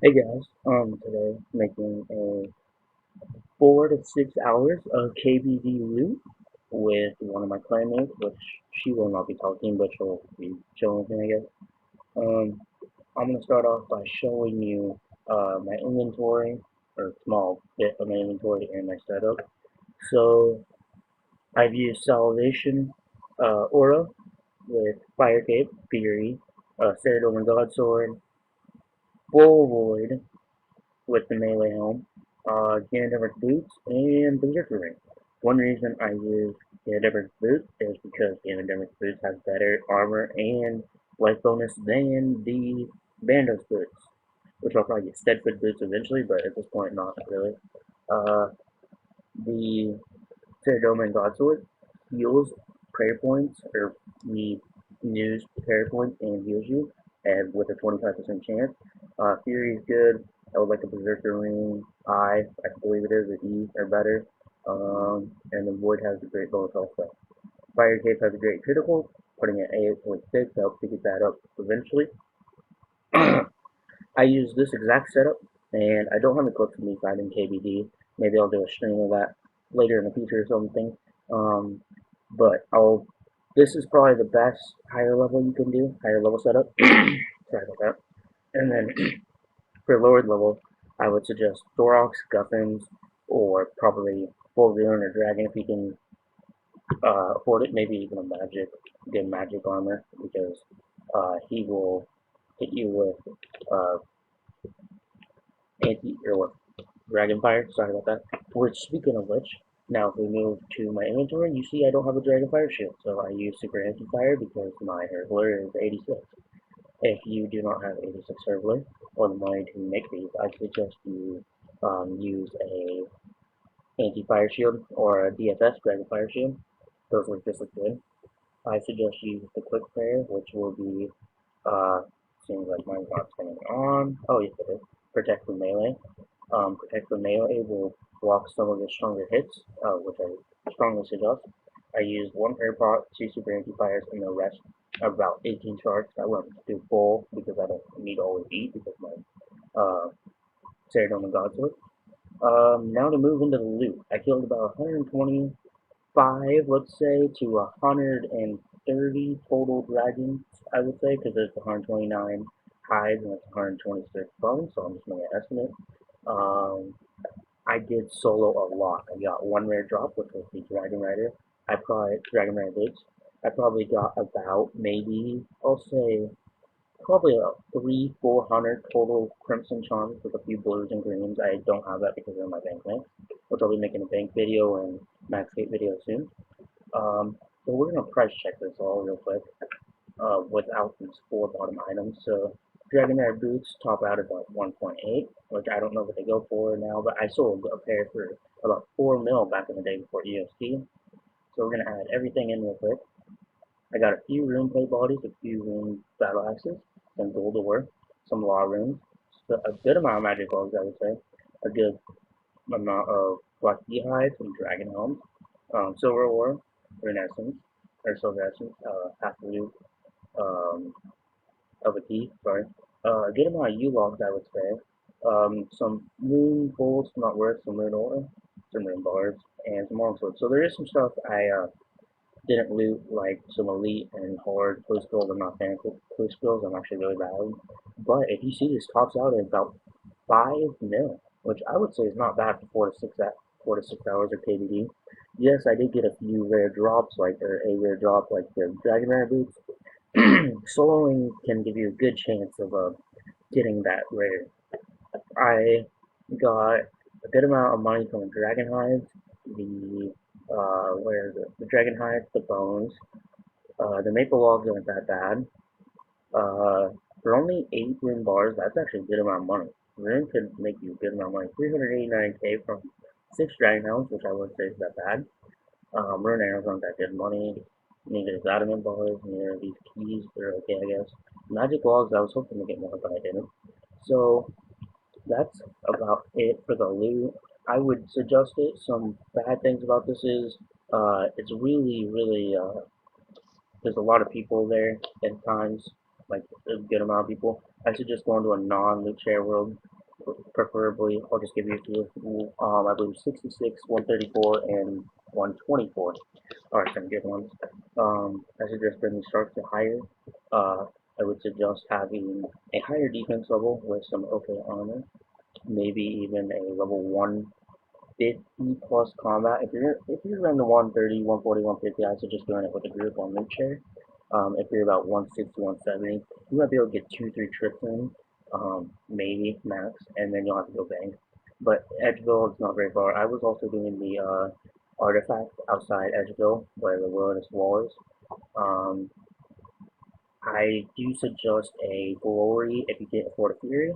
Hey guys, today making a 4 to 6 hours of KBD loot with one of my clanmates, which she will not be talking, but she'll be chilling with me, I guess. Um, I'm gonna start off by showing you my inventory, or a small bit of my inventory and my setup. So I've used Salvation, Aura with Fire Cape, Fury, Ceridome and Godsword, Full Void, with the melee helm, Ganondorf boots, and Berserker ring. One reason I use Ganondorf boots is because Ganondorf boots has better armor and life bonus than the Bandos boots, which I'll probably get Steadfoot boots eventually, but at this point not really. Uh, the Ceridome and Godsword heals prayer points, or we use prayer points and heals you, and with a 25% chance. Fury is good. I would like a Berserker Ring. I believe it is, an E or better. And the Void has a great bonus also. Fire Cape has a great critical, putting it at 8.6. I hope to get that up eventually. I use this exact setup, and I don't have a clip for me fighting KBD. Maybe I'll do a stream of that later in the future or something. Um, but I'll. This is probably the best higher level you can do, higher level setup. Sorry about that. And then for lower level, I would suggest Thorox, Guffins, or probably Full Rune or Dragon if you can afford it. Maybe even a magic, good magic armor because he will hit you with anti or Dragonfire. Sorry about that. Which, speaking of which, now if we move to my inventory, you see I don't have a Dragonfire shield, so I use Super Anti-Fire because my Hurtler is 86. If you do not have 86 Hurtler or the money to make these, I suggest you use a Anti-Fire shield or a DFS Dragonfire shield. Those look just as good. I suggest you use the Quick Prayer, which will be, uh, seems like mine's not turning on. Oh, yes, it is. Protect from melee. Protect from melee will block some of the stronger hits, which I strongly suggest. I used one prayer pot, two super anti-fires, and the rest, about 18 shards. I went to full because I don't need to always eat because my Ceridome and Godsword. Now to move into the loot. I killed about 125, let's say, to 130 total dragons, I would say, because there's 129 hides and it's 126 bones, so I'm just making an estimate. Um, I did solo a lot. I got one rare drop, which was the Dragon Rider. I probably Dragon Rider boots. I probably got about maybe I'll say probably about 300-400 total Crimson Charms with a few blues and greens. I don't have that because they're my bank max, which I'll be making a bank video and max gate video soon. So we're gonna price check this all real quick without these four bottom items. So Dragonite boots top out at about 1.8, which I don't know what they go for now, but I sold a pair for about 4 mil back in the day before EST. So we're gonna add everything in real quick. I got a few rune plate bodies, a few rune battle axes, some gold ore, some law runes, so a good amount of magic gloves, I would say, a good amount of black beehives, some dragon helms, silver ore, rune essence, or silver essence, half loot, um, of a key, sorry. A good amount of U-logs, I would say. Some moon bolts, not worth, some moon ore, some moon bars, and some long swords. So there is some stuff I didn't loot, like some elite and hard clue skills. I'm not fan of clue skills. I'm actually really bad. But if you see this tops out at about 5 mil, which I would say is not bad for 4 to 6 hours of KBD. Yes, I did get a few rare drops, like or a rare drop, like the Dragon Rare boots, soloing can give you a good chance of getting that rare. I got a good amount of money from Dragon Hides, the where is it? The Dragon Hides, the bones. The maple logs aren't that bad. For only 8 rune bars, that's actually a good amount of money. Rune could make you a good amount of money. 389k from 6 Dragon Hounds, which I wouldn't say is that bad. Rune arrows aren't that good money. Neither is adamant bars, neither are these keys. They're okay, I guess. Magic logs, I was hoping to get more, but I didn't. So that's about it for the loot. I would suggest it. Some bad things about this is it's really there's a lot of people there at times, like a good amount of people. I suggest going to a non-loot share world. preferably. I'll just give you a few. I believe 66, 134, and 124 are some good ones. I suggest bringing sharks to higher. Uh, I would suggest having a higher defense level with some okay armor, maybe even a level 150 plus combat. If you're around the 130, 140, 150, I suggest doing it with a group on loot share. If you're about 160, 170, you might be able to get 2, 3 trips in, maybe max, and then you'll have to go bang. But Edgeville is not very far. I was also doing the artifact outside Edgeville, where the wilderness wall is. Um, I do suggest a glory if you can't afford a fury,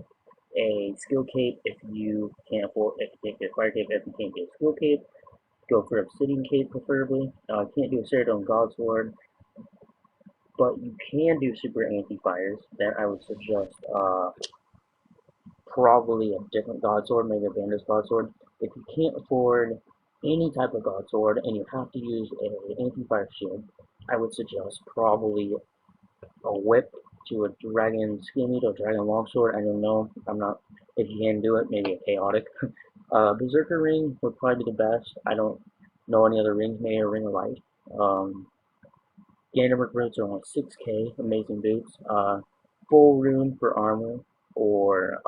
a skill cape if you can't get a fire cape, if you can't get a skill cape, go for obsidian cape preferably. Can't do a Ceradon God Sword, but you can do super anti-fires. Then I would suggest probably a different God Sword, maybe a Bandit's God Sword. If you can't afford any type of God Sword and you have to use an anti-fire shield, I would suggest probably a whip to a dragon skinny to a dragon longsword. I don't know. I'm not. If you can do it, maybe a chaotic. Berserker ring would probably be the best. I don't know any other rings, maybe a ring of light. Um, Ganderberg boots are only 6k. Amazing boots. Full rune for armor or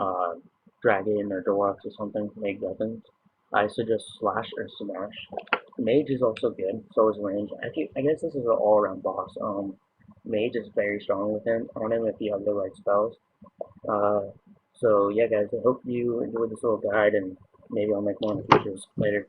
dragon or Dorox or something. Make weapons. I suggest slash or smash. Mage is also good. So is range. I guess this is an all-around boss. Mage is very strong with him on him if you have the right spells. Uh, so yeah, guys. I hope you enjoyed this little guide, and maybe I'll make more in the future. Later.